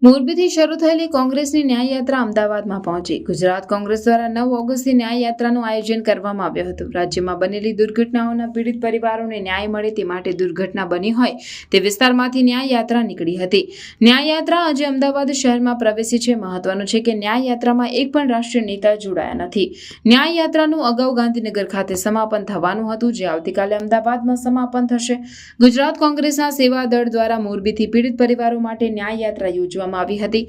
મોરબીથી શરૂ થયેલી કોંગ્રેસની ન્યાય યાત્રા અમદાવાદમાં પહોંચી। ગુજરાત કોંગ્રેસ દ્વારા 9 ઓગસ્ટથી ન્યાય યાત્રાનું આયોજન કરવામાં આવ્યું હતું। રાજ્યમાં બનેલી દુર્ઘટનાઓના પીડિત પરિવારોને ન્યાય મળે તે માટે દુર્ઘટના બની હોય તે વિસ્તારમાંથી ન્યાય યાત્રા નીકળી હતી। ન્યાય યાત્રા આજે અમદાવાદ શહેરમાં પ્રવેશી છે। મહત્વનું છે કે ન્યાય યાત્રામાં એક પણ રાષ્ટ્રીય નેતા જોડાયા નથી। ન્યાય યાત્રાનું અગાઉ ગાંધીનગર ખાતે સમાપન થવાનું હતું, જે આવતીકાલે અમદાવાદમાં સમાપન થશે। ગુજરાત કોંગ્રેસના સેવા દળ દ્વારા મોરબીથી પીડિત પરિવારો માટે ન્યાય યાત્રા યોજવામાં આવી હતી।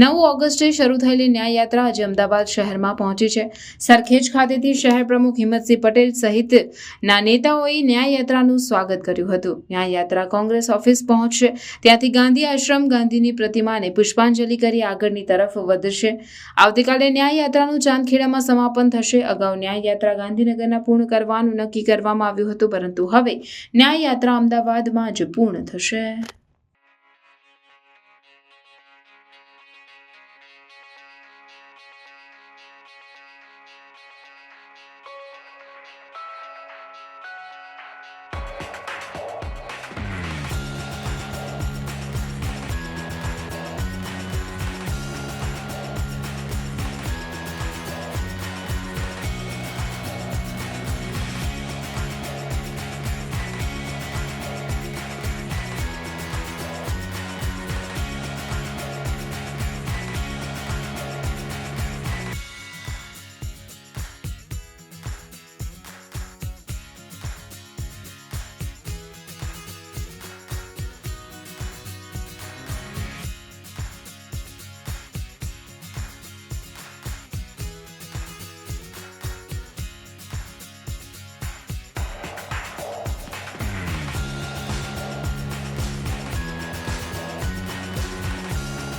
9 ઓગસ્ટે શરૂ થયેલી ન્યાય યાત્રા આજે અમદાવાદ શહેરમાં પહોંચી છે। સરખેજ ખાતેથી શહેર પ્રમુખ હિંમતસિંહ પટેલ સહિતના નેતાઓએ ન્યાય યાત્રાનું સ્વાગત કર્યું હતું। ન્યાય યાત્રા કોંગ્રેસ ઓફિસ પહોંચશે, ત્યાંથી ગાંધી આશ્રમ ગાંધીની પ્રતિમાને પુષ્પાંજલિ કરી આગળની તરફ વધશે। આવતીકાલે ન્યાય યાત્રાનું ચાંદખેડામાં સમાપન થશે। અગાઉ ન્યાય યાત્રા ગાંધીનગરના પૂર્ણ કરવાનું નક્કી કરવામાં આવ્યું હતું, પરંતુ હવે ન્યાય યાત્રા અમદાવાદમાં જ પૂર્ણ થશે।